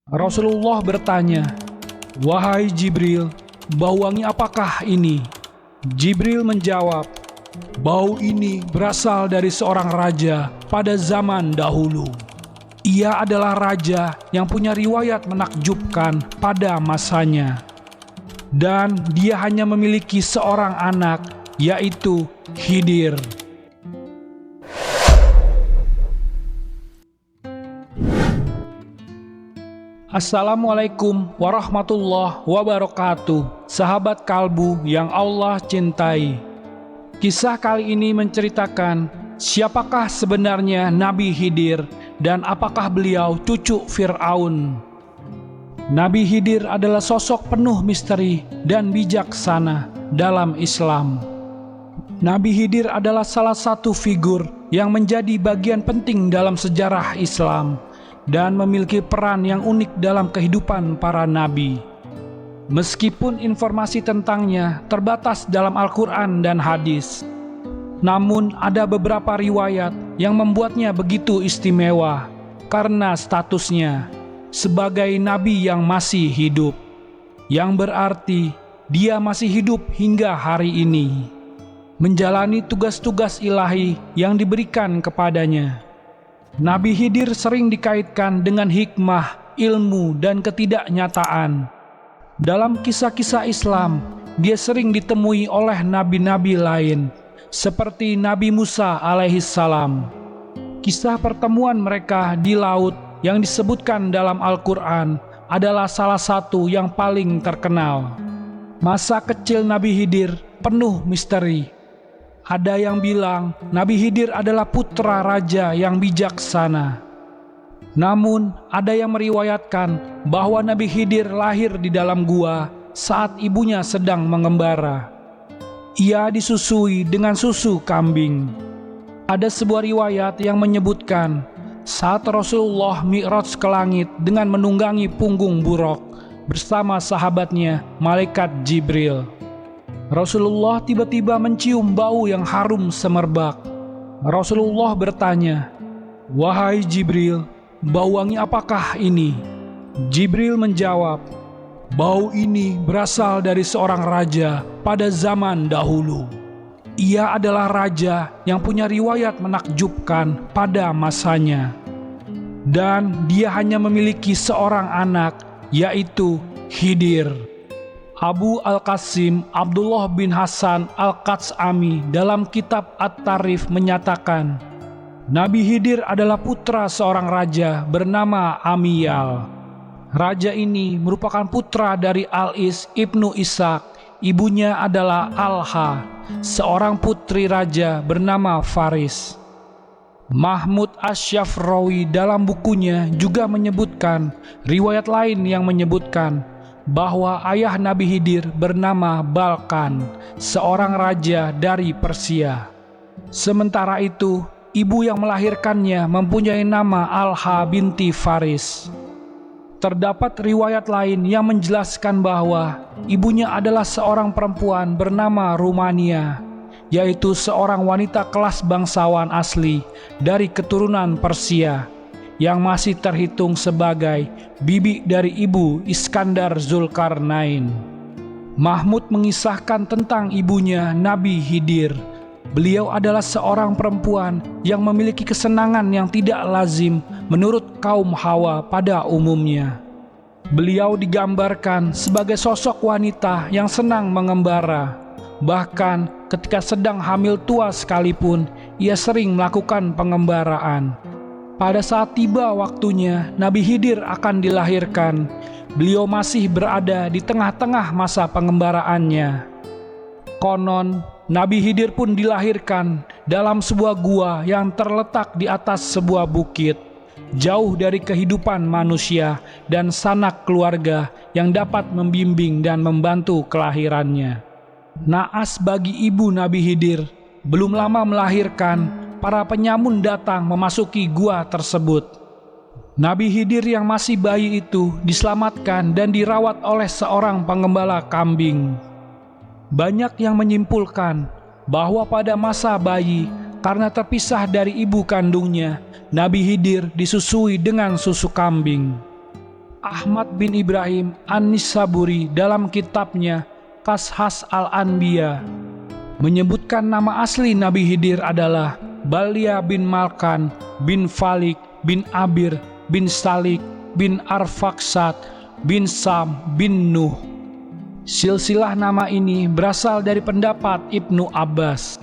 Rasulullah bertanya, "Wahai Jibril, bau wangi apakah ini?" Jibril menjawab, "Bau ini berasal dari seorang raja pada zaman dahulu. Ia adalah raja yang punya riwayat menakjubkan pada masanya. Dan dia hanya memiliki seorang anak, yaitu Khidir." Assalamualaikum warahmatullahi wabarakatuh, sahabat kalbu yang Allah cintai. Kisah kali ini menceritakan siapakah sebenarnya Nabi Khidir dan apakah beliau cucu Fir'aun. Nabi Khidir adalah sosok penuh misteri dan bijaksana dalam Islam. Nabi Khidir adalah salah satu figur yang menjadi bagian penting dalam sejarah Islam dan memiliki peran yang unik dalam kehidupan para nabi. Meskipun informasi tentangnya terbatas dalam Al-Quran dan hadis, namun ada beberapa riwayat yang membuatnya begitu istimewa karena statusnya sebagai nabi yang masih hidup, yang berarti dia masih hidup hingga hari ini, menjalani tugas-tugas ilahi yang diberikan kepadanya. Nabi Khidir sering dikaitkan dengan hikmah, ilmu, dan ketidaknyataan. Dalam kisah-kisah Islam, dia sering ditemui oleh nabi-nabi lain, seperti Nabi Musa alaihissalam. Kisah pertemuan mereka di laut yang disebutkan dalam Al-Quran adalah salah satu yang paling terkenal. Masa kecil Nabi Khidir penuh misteri. Ada yang bilang Nabi Khidir adalah putra raja yang bijaksana. Namun ada yang meriwayatkan bahwa Nabi Khidir lahir di dalam gua saat ibunya sedang mengembara. Ia disusui dengan susu kambing. Ada sebuah riwayat yang menyebutkan saat Rasulullah mi'raj ke langit dengan menunggangi punggung buruk bersama sahabatnya Malaikat Jibril. Rasulullah tiba-tiba mencium bau yang harum semerbak. Rasulullah bertanya, "Wahai Jibril, bau wangi apakah ini?" Jibril menjawab, "Bau ini berasal dari seorang raja pada zaman dahulu. Ia adalah raja yang punya riwayat menakjubkan pada masanya. Dan dia hanya memiliki seorang anak, yaitu Khidir." Abu Al-Qasim Abdullah bin Hasan Al-Qatsami dalam kitab At-Tarikh menyatakan, Nabi Khidir adalah putra seorang raja bernama Amiyal. Raja ini merupakan putra dari Al-Is ibnu Ishaq. Ibunya adalah Alha, seorang putri raja bernama Faris. Mahmud Asy-Syafrawi dalam bukunya juga menyebutkan riwayat lain yang menyebutkan bahwa ayah Nabi Khidir bernama Balkan, seorang raja dari Persia. Sementara itu, ibu yang melahirkannya mempunyai nama Alha binti Faris. Terdapat riwayat lain yang menjelaskan bahwa ibunya adalah seorang perempuan bernama Rumania, yaitu seorang wanita kelas bangsawan asli dari keturunan Persia, yang masih terhitung sebagai bibi dari ibu Iskandar Zulkarnain. Mahmud mengisahkan tentang ibunya Nabi Khidir. Beliau adalah seorang perempuan yang memiliki kesenangan yang tidak lazim menurut kaum Hawa pada umumnya. Beliau digambarkan sebagai sosok wanita yang senang mengembara. Bahkan ketika sedang hamil tua sekalipun, ia sering melakukan pengembaraan. Pada saat tiba waktunya Nabi Khidir akan dilahirkan, beliau masih berada di tengah-tengah masa pengembaraannya. Konon, Nabi Khidir pun dilahirkan dalam sebuah gua yang terletak di atas sebuah bukit, jauh dari kehidupan manusia dan sanak keluarga yang dapat membimbing dan membantu kelahirannya. Naas bagi ibu Nabi Khidir, belum lama melahirkan, para penyamun datang memasuki gua tersebut. Nabi Khidir yang masih bayi itu diselamatkan dan dirawat oleh seorang pengembala kambing. Banyak yang menyimpulkan bahwa pada masa bayi, karena terpisah dari ibu kandungnya, Nabi Khidir disusui dengan susu kambing. Ahmad bin Ibrahim An-Nisaburi dalam kitabnya Qashas Al-Anbiya menyebutkan nama asli Nabi Khidir adalah Balya bin Malkan bin Falik bin Abir bin Salik bin Arfaksat bin Sam bin Nuh. Silsilah nama ini berasal dari pendapat Ibnu Abbas.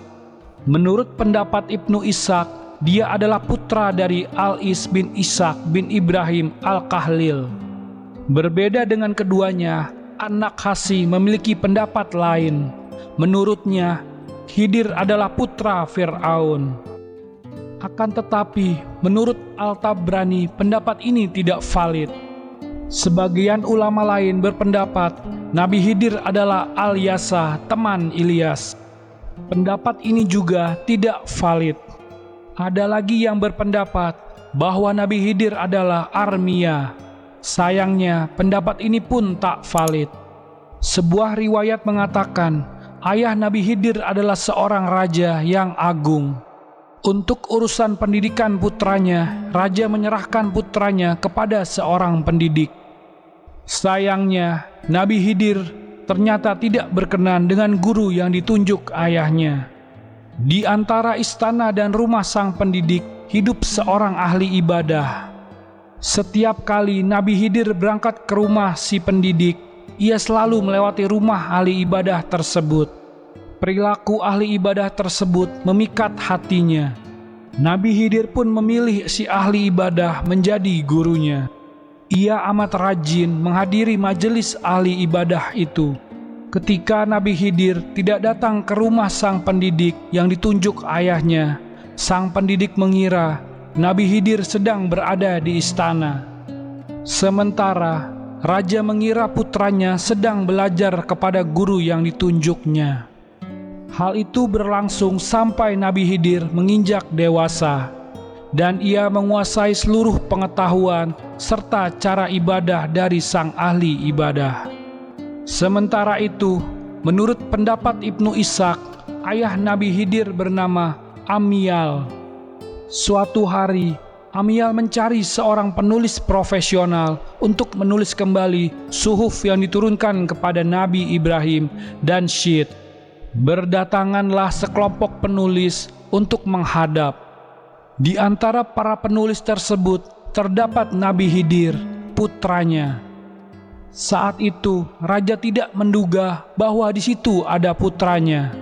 Menurut pendapat Ibnu Ishaq, dia adalah putra dari Al-Is bin Ishaq bin Ibrahim Al-Kahlil. Berbeda dengan keduanya, An-Nakhasi memiliki pendapat lain. Menurutnya, Khidir adalah putra Fir'aun. Akan tetapi, menurut Al-Tabrani, pendapat ini tidak valid. Sebagian ulama lain berpendapat Nabi Khidir adalah Al-Yasa, teman Ilyas. Pendapat ini juga tidak valid. Ada lagi yang berpendapat bahwa Nabi Khidir adalah Armia. Sayangnya, pendapat ini pun tak valid. Sebuah riwayat mengatakan ayah Nabi Khidir adalah seorang raja yang agung. Untuk urusan pendidikan putranya, raja menyerahkan putranya kepada seorang pendidik. Sayangnya, Nabi Khidir ternyata tidak berkenan dengan guru yang ditunjuk ayahnya. Di antara istana dan rumah sang pendidik, hidup seorang ahli ibadah. Setiap kali Nabi Khidir berangkat ke rumah si pendidik, ia selalu melewati rumah ahli ibadah tersebut. Perilaku ahli ibadah tersebut memikat hatinya. Nabi Khidir pun memilih si ahli ibadah menjadi gurunya. Ia amat rajin menghadiri majelis ahli ibadah itu. Ketika Nabi Khidir tidak datang ke rumah sang pendidik yang ditunjuk ayahnya, sang pendidik mengira Nabi Khidir sedang berada di istana. Sementara raja mengira putranya sedang belajar kepada guru yang ditunjuknya. Hal itu berlangsung sampai Nabi Khidir menginjak dewasa, dan ia menguasai seluruh pengetahuan serta cara ibadah dari sang ahli ibadah. Sementara itu, menurut pendapat Ibnu Ishaq, ayah Nabi Khidir bernama Amyal. Suatu hari, Amyal mencari seorang penulis profesional untuk menulis kembali suhuf yang diturunkan kepada Nabi Ibrahim dan Syed. Berdatanganlah sekelompok penulis untuk menghadap. Di antara para penulis tersebut terdapat Nabi Khidir, putranya. Saat itu, raja tidak menduga bahwa di situ ada putranya.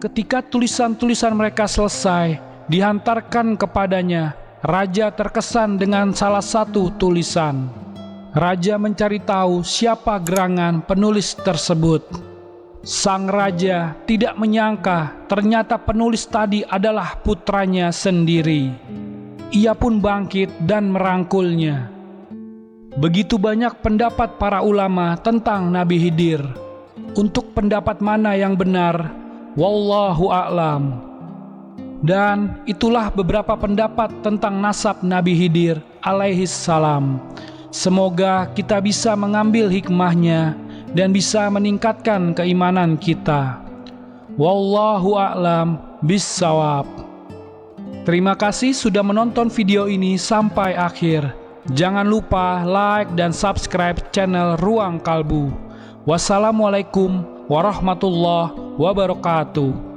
Ketika tulisan-tulisan mereka selesai, dihantarkan kepadanya, raja terkesan dengan salah satu tulisan. Raja mencari tahu siapa gerangan penulis tersebut. Sang raja tidak menyangka ternyata penulis tadi adalah putranya sendiri. Ia pun bangkit dan merangkulnya. Begitu banyak pendapat para ulama tentang Nabi Khidir. Untuk pendapat mana yang benar, wallahu a'lam. Dan itulah beberapa pendapat tentang nasab Nabi Khidir alaihis salam. Semoga kita bisa mengambil hikmahnya dan bisa meningkatkan keimanan kita. Wallahu a'lam bissawab. Terima kasih sudah menonton video ini sampai akhir. Jangan lupa like dan subscribe channel Ruang Kalbu. Wassalamualaikum warahmatullahi wabarakatuh.